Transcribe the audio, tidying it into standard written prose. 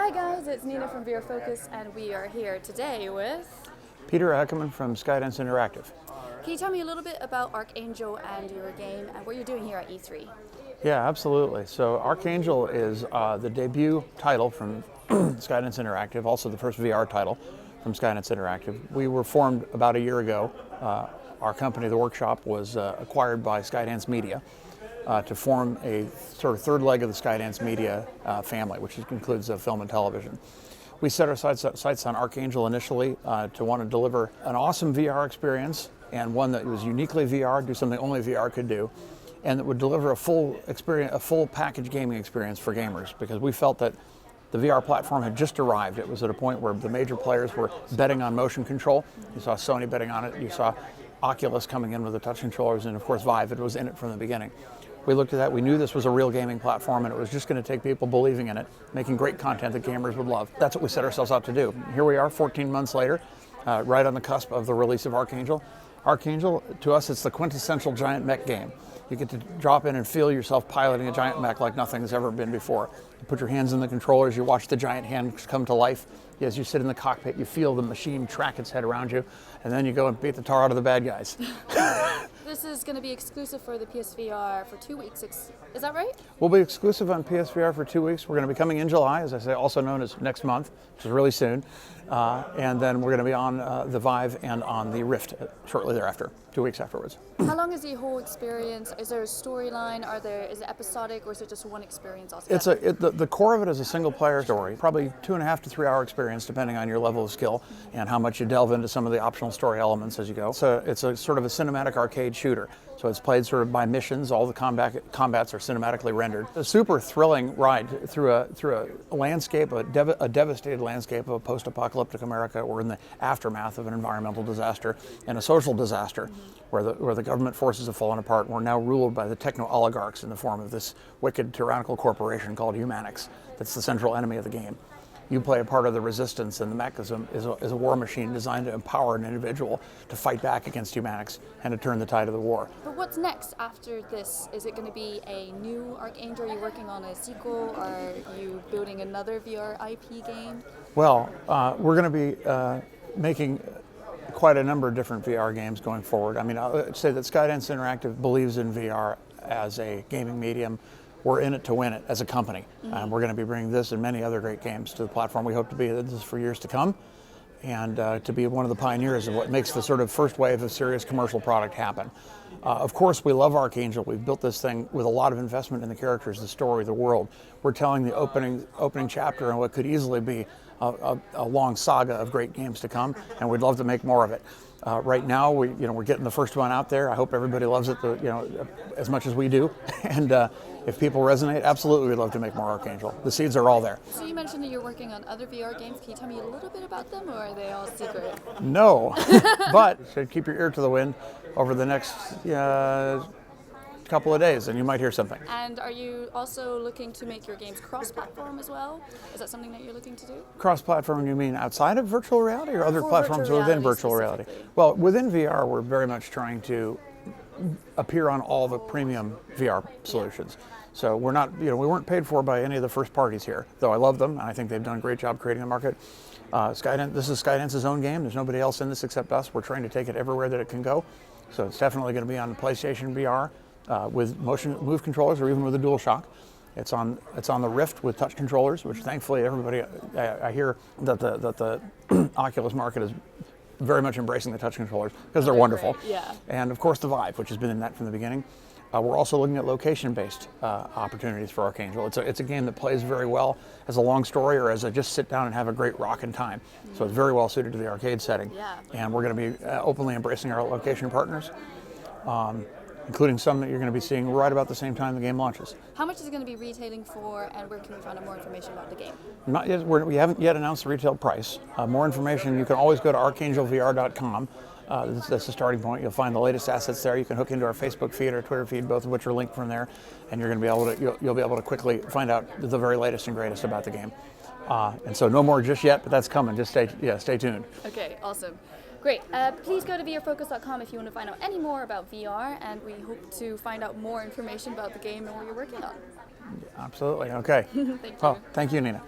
Hi guys, it's Nina from VR Focus, and we are here today with... Peter Akemann from Skydance Interactive. Can you tell me a little bit about Archangel and your game and what you're doing here at E3? Yeah, absolutely. So Archangel is the debut title from Skydance Interactive, also the first VR title from Skydance Interactive. We were formed about a year ago. Our company, The Workshop, was acquired by Skydance Media to form a sort of third leg of the Skydance Media family, which includes film and television. We set our sights on Archangel initially to want to deliver an awesome VR experience, and one that was uniquely VR, do something only VR could do, and that would deliver a full experience, a full package gaming experience for gamers, because we felt that the VR platform had just arrived. It was at a point where the major players were betting on motion control. You saw Sony betting on it. You saw Oculus coming in with the touch controllers, and of course Vive. It was in it from the beginning. We looked at that. We knew this was a real gaming platform, and it was just going to take people believing in it, making great content that gamers would love. That's what we set ourselves out to do. Here we are 14 months later, right on the cusp of the release of Archangel. Archangel, to us, it's the quintessential giant mech game. You get to drop in and feel yourself piloting a giant mech like nothing has ever been before. You put your hands in the controllers, you watch the giant hands come to life. As you sit in the cockpit, you feel the machine track its head around you, and then you go and beat the tar out of the bad guys. This is going to be exclusive for the PSVR for 2 weeks, is that right? We'll be exclusive on PSVR for 2 weeks. We're going to be coming in July, as I say, also known as next month, which is really soon. And then we're going to be on the Vive and on the Rift shortly thereafter, 2 weeks afterwards. How long is the whole experience? Is there a storyline? Is it episodic, or is it just one experience altogether? The core of it is a single-player story, probably 2.5 to 3 hour experience, depending on your level of skill and how much you delve into some of the optional story elements as you go. So it's a sort of a cinematic arcade shooter. So it's played sort of by missions. All the combats are cinematically rendered. A super thrilling ride through a landscape, a devastated landscape of a post-apocalyptic America. We're in the aftermath of an environmental disaster and a social disaster, where the government forces have fallen apart. We're now ruled by the techno-oligarchs in the form of this wicked tyrannical corporation called Humanix. That's the central enemy of the game. You play a part of the resistance, and the mech is a war machine designed to empower an individual to fight back against Humanix and to turn the tide of the war. But what's next after this? Is it going to be a new Archangel? Are you working on a sequel? Are you building another VR IP game? Well, we're going to be making quite a number of different VR games going forward. I mean, I'll say that Skydance Interactive believes in VR as a gaming medium. We're in it to win it as a company. We're going to be bringing this and many other great games to the platform. We hope to be this for years to come, and to be one of the pioneers of what makes the sort of first wave of serious commercial product happen. Of course, we love Archangel. We've built this thing with a lot of investment in the characters, the story, the world. We're telling the opening chapter in what could easily be a long saga of great games to come, and we'd love to make more of it. Right now, we're getting the first one out there. I hope everybody loves it, as much as we do. And if people resonate, absolutely, we'd love to make more Archangel. The seeds are all there. So you mentioned that you're working on other VR games. Can you tell me a little bit about them, or are they all secret? No, but should keep your ear to the wind over the next couple of days, and you might hear something. And are you also looking to make your games cross-platform as well? Is that something that you're looking to do? Cross-platform, you mean outside of virtual reality, or other platforms within virtual reality? Well, within VR, we're very much trying to appear on all the premium VR solutions. So we're not, we weren't paid for by any of the first parties here, though I love them, and I think they've done a great job creating the market. This is Skydance's own game. There's nobody else in this except us. We're trying to take it everywhere that it can go. So it's definitely going to be on the PlayStation VR with move controllers, or even with a DualShock. It's on the Rift with touch controllers, which thankfully everybody, I hear that the Oculus market is very much embracing the touch controllers because they're wonderful. Great. Yeah. And of course the Vive, which has been in that from the beginning. We're also looking at location-based opportunities for Archangel. It's a game that plays very well as a long story, or as a just sit down and have a great rockin' time. So it's very well suited to the arcade setting. Yeah. And we're going to be openly embracing our location partners, including some that you're going to be seeing right about the same time the game launches. How much is it going to be retailing for, and where can we find out more information about the game? Not yet. We haven't yet announced the retail price. More information, you can always go to archangelvr.com. That's the starting point. You'll find the latest assets there. You can hook into our Facebook feed or Twitter feed, both of which are linked from there, and you're going to be able to you'll be able to quickly find out the very latest and greatest about the game. And so no more just yet, but that's coming. Just stay tuned. Okay, awesome. Great. Please go to vrfocus.com if you want to find out any more about VR, and we hope to find out more information about the game and what you're working on. Absolutely. Okay. Thank you. Well, thank you, Nina.